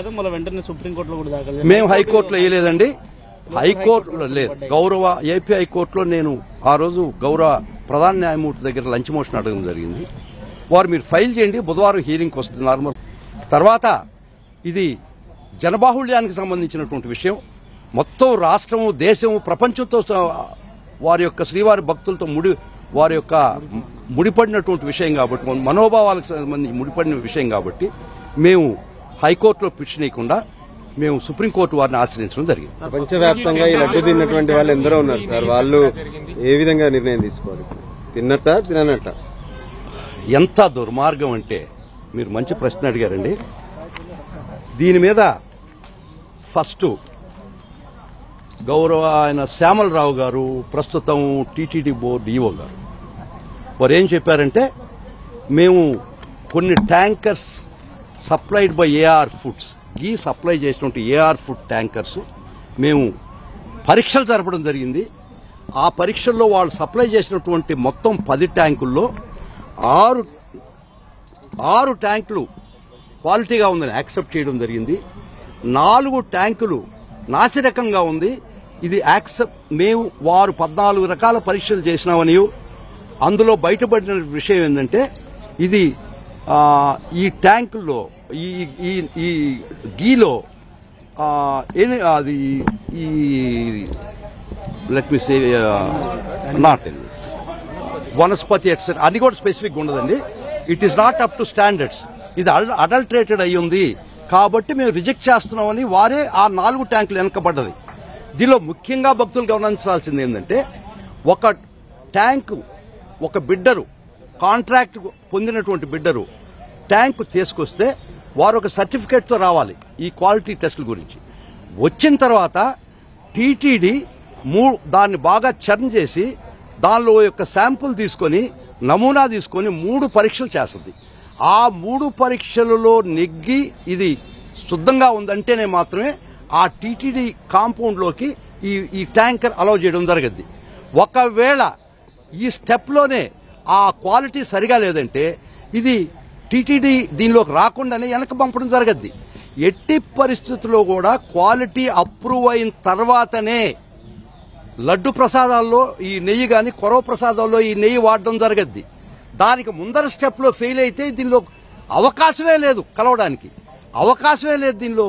వెంటనే సుప్రీంకోర్టులో కూడా దాఖలు మేము హైకోర్టులో వేయలేదండి. హైకోర్టులో లేదు. గౌరవ ఏపీ హైకోర్టులో నేను ఆ రోజు గౌరవ ప్రధాన న్యాయమూర్తి దగ్గర లంచ్ మోషన్ అడగడం జరిగింది. వారు మీరు ఫైల్ చేయండి, బుధవారం హీరింగ్కి వస్తుంది నార్మల్. తర్వాత ఇది జనబాహుళ్యానికి సంబంధించినటువంటి విషయం. మొత్తం రాష్ట్రము, దేశము, ప్రపంచంతో వారి యొక్క శ్రీవారి భక్తులతో వారి యొక్క ముడిపడినటువంటి విషయం కాబట్టి, మనోభావాలకు సంబంధించి ముడిపడిన విషయం కాబట్టి మేము హైకోర్టులో పిటిషన్ వేయకుండా మేము సుప్రీంకోర్టు వారిని ఆశ్రయించడం జరిగింది. ప్రపంచవ్యాప్తంగా ఈ లడ్డు తిన్నటువంటి వాళ్ళు ఎందరో ఉన్నారు సార్. వాళ్ళు ఏ విధంగా నిర్ణయం తీసుకోవాలి? తిన్నట్ట తిననట్ట? ఎంత దుర్మార్గం అంటే, మీరు మంచి ప్రశ్న అడిగారండి. దీని మీద ఫస్ట్ గౌరవ ఆయన శ్యామలరావు గారు, ప్రస్తుతం టీటీడీ బోర్డు ఈఓ గారు, వారు ఏం చెప్పారంటే, మేము కొన్ని tankers supplied by AR Foods, ghee supply చేసినటువంటి ఏఆర్ ఫుడ్ ట్యాంకర్స్ మేము పరీక్షలు జరపడం జరిగింది. ఆ పరీక్షల్లో వాళ్ళు సప్లై చేసినటువంటి మొత్తం 10 ట్యాంకుల్లో 6 ట్యాంకులు క్వాలిటీగా ఉందని యాక్సెప్ట్ చేయడం జరిగింది. 4 ట్యాంకులు నాసిరకంగా ఉంది. ఇది మేము వారు 14 రకాల పరీక్షలు చేసినామని, అందులో బయటపడిన విషయం ఏంటంటే, ఇది ఈ ట్యాంకుల్లో ఈ గీలో అది ఈ let me say not vanaspati etcetera అది కూడా స్పెసిఫిక్ ఉండదండి. It is not up to standards. ఇది అడల్టరేటెడ్ అయి ఉంది కాబట్టి మేము రిజెక్ట్ చేస్తున్నామని వారే ఆ 4 ట్యాంకులు వెనకబడ్డది. దీనిలో ముఖ్యంగా భక్తులు గమనించాల్సింది ఏంటంటే, ఒక ట్యాంకు, ఒక బిడ్డరు, కాంట్రాక్ట్ పొందినటువంటి బిడ్డరు ట్యాంకు తీసుకొస్తే వారు ఒక సర్టిఫికేట్తో రావాలి ఈ క్వాలిటీ టెస్టుల గురించి. వచ్చిన తర్వాత టీటీడీ దాన్ని బాగా చర్న్ చేసి దానిలో యొక్క శాంపుల్ తీసుకొని, నమూనా తీసుకొని 3 పరీక్షలు చేస్తుంది. ఆ 3 పరీక్షలలో నెగ్గి ఇది శుద్ధంగా ఉందంటేనే మాత్రమే ఆ టీటీడీ కాంపౌండ్లోకి ఈ ట్యాంకర్ అలౌ చేయడం జరగద్ది. ఒకవేళ ఈ స్టెప్లోనే ఆ క్వాలిటీ సరిగా లేదంటే ఇది టీటీడీ దీనిలోకి రాకుండానే వెనక పంపడం జరగద్ది. ఎట్టి పరిస్థితుల్లో కూడా క్వాలిటీ అప్రూవ్ అయిన తర్వాతనే లడ్డు ప్రసాదాల్లో ఈ నెయ్యి గాని, కొరవ ప్రసాదాల్లో ఈ నెయ్యి వాడడం జరగద్ది. దానికి ముందర స్టెప్లో ఫెయిల్ అయితే దీనిలో అవకాశమే లేదు, కలవడానికి అవకాశమే లేదు, దీనిలో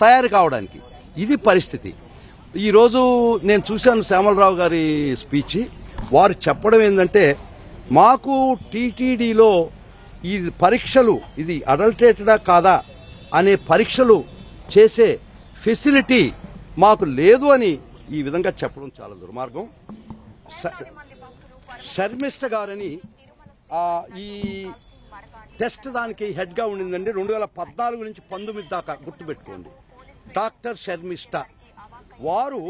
తయారు కావడానికి. ఇది పరిస్థితి. ఈరోజు నేను చూశాను శ్యామలరావు గారి స్పీచ్. వారు చెప్పడం ఏంటంటే, మాకు టీటీడీలో ఈ పరీక్షలు, ఇది అడల్టరేటెడా కాదా అనే పరీక్షలు చేసే ఫెసిలిటీ మాకు లేదు అని ఈ విధంగా చెప్పడం చాలా దుర్మార్గం. శర్మిష్ట గారని ఈ టెస్ట్ దానికి హెడ్ గా ఉండిందండి. 2014 నుంచి 19 దాకా గుర్తుపెట్టుకోండి. డాక్టర్ శర్మిష్ట వారు,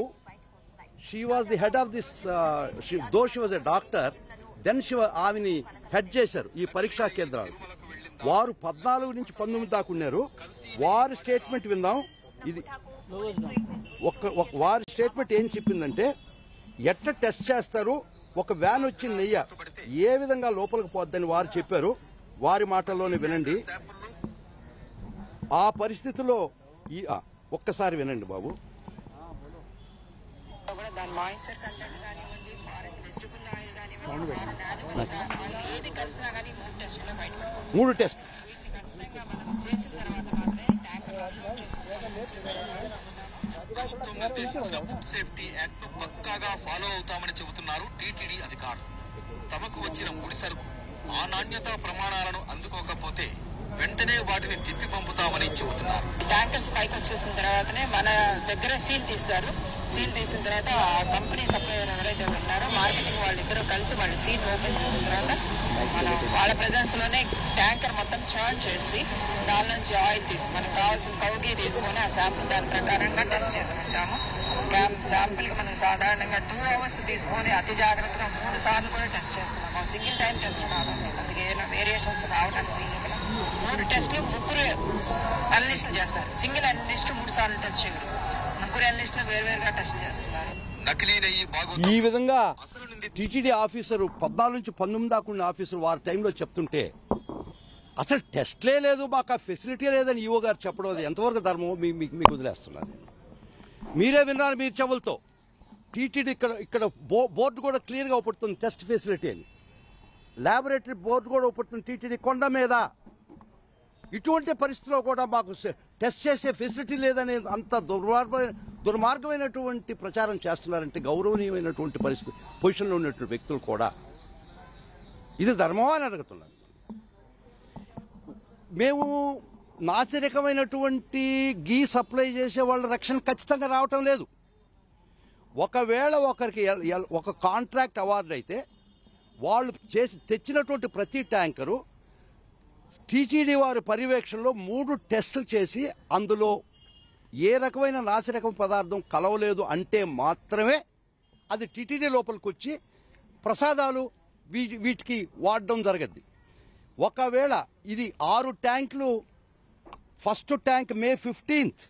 she was the head of this, though she was a doctor, then ఆమెని హెడ్ చేశారు ఈ పరీక్షా కేంద్రాలు. వారు 14 నుంచి 19 దాకా ఉన్నారు. వారి స్టేట్మెంట్ విందాం. ఇది వారి స్టేట్మెంట్ ఏం చెప్పిందంటే, ఎట్లా టెస్ట్ చేస్తారు, ఒక వ్యాన్ వచ్చిన నెయ్య ఏ విధంగా లోపలికి పోద్దని వారు చెప్పారు. వారి మాటల్లోనే వినండి. ఆ పరిస్థితిలో ఒక్కసారి వినండి బాబు. దాని మాయిశ్చర్ కంటెంట్ కానివ్వండి, వెజిటబుల్ ఆయిల్ కానివ్వండి, ఏది కలిసినా కానీ 3 టెస్టులో బయటపడుతుంది. 3 టెస్ట్ ఖచ్చితంగా మనం చేసిన తర్వాత మాత్రమే ట్యాంకర్ ఫుడ్ సేఫ్టీ యాక్ట్ ను పక్కాగా ఫాలో అవుతామని చెబుతున్నారు టీటీడీ అధికారులు. తమకు వచ్చిన ముడి సరుకు ఆ నాణ్యతా ప్రమాణాలను అందుకోకపోతే వెంటనే వాటిని తిప్పి పంపుతామని చెబుతున్నారు. ట్యాంకర్స్ పైకి వచ్చేసిన తర్వాతనే మన దగ్గర సీల్ తీస్తారు. సీల్ తీసిన తర్వాత ఆ కంపెనీ సప్లయర్ ఎవరైతే ఉన్నారో మార్కెటింగ్ వాళ్ళిద్దరూ కలిసి వాళ్ళు సీల్ ఓపెన్ చేసిన తర్వాత మనం వాళ్ళ ప్రెజెన్స్ లోనే ట్యాంకర్ మొత్తం చర్న్ చేసి దాని నుంచి ఆయిల్ తీసుకుని మనకు కావాల్సిన కౌగి తీసుకొని ఆ శాంపుల్ దాని ప్రకారంగా టెస్ట్ చేసుకుంటాము. శాంపుల్ కి మనకు సాధారణంగా 2 అవర్స్ తీసుకొని అతి జాగ్రత్తగా 3 సార్లు కూడా టెస్ట్ చేస్తున్నాము. సింగిల్ టైం టెస్ట్ కావాలి, అందుకే ఏమైనా వేరియేషన్స్ రావడానికి 3 టెస్టులు 3 అనలిస్టులు చేస్తారు. సింగిల్ అనలిస్ట్ 3 సార్లు టెస్ట్ చేయరు. 3 అనలిస్టులు వేరువేరుగా టెస్ట్ చేస్తున్నారు. ఈ విధంగా టీటీడీ ఆఫీసరు 14 నుంచి 19 దాకా ఉన్న ఆఫీసరు వారి టైంలో చెప్తుంటే అసలు టెస్ట్లే లేదు, మాకు ఆ ఫెసిలిటీ లేదని ఈవో గారు చెప్పడం అది ఎంతవరకు ధర్మమో మీకు వదిలేస్తున్నాను నేను. మీరే విన్నారు మీరు చెవులతో. టీటీడీ ఇక్కడ బోర్డు కూడా క్లియర్గా అవుపడుతుంది టెస్ట్ ఫెసిలిటీ అని. ల్యాబొరేటరీ బోర్డు కూడా అవుపడుతుంది టీటీడీ కొండ మీద. ఇటువంటి పరిస్థితిలో కూడా మాకు టెస్ట్ చేసే ఫెసిలిటీ లేదనే అంత దుర్మార్గమైనటువంటి ప్రచారం చేస్తున్నారంటే గౌరవనీయమైనటువంటి పొజిషన్లో ఉన్నటువంటి వ్యక్తులు కూడా ఇది ధర్మమా అని అడుగుతున్నారు. మేము నాసిరకమైనటువంటి గీ సప్లై చేసే వాళ్ళ రక్షణ ఖచ్చితంగా రావటం లేదు. ఒకవేళ ఒకరికి ఒక కాంట్రాక్ట్ అవార్డు అయితే వాళ్ళు తెచ్చినటువంటి ప్రతి ట్యాంకరు టీటీడీ వారి పర్యవేక్షణలో 3 టెస్టులు చేసి అందులో ఏ రకమైన నాసిరకం పదార్థం కలవలేదు అంటే మాత్రమే అది టీటీడీ లోపలికి వచ్చి ప్రసాదాలు వీటికి వాడడం జరగద్ది. ఒకవేళ ఇది 6 ట్యాంకులు, ఫస్ట్ ట్యాంక్ May 15th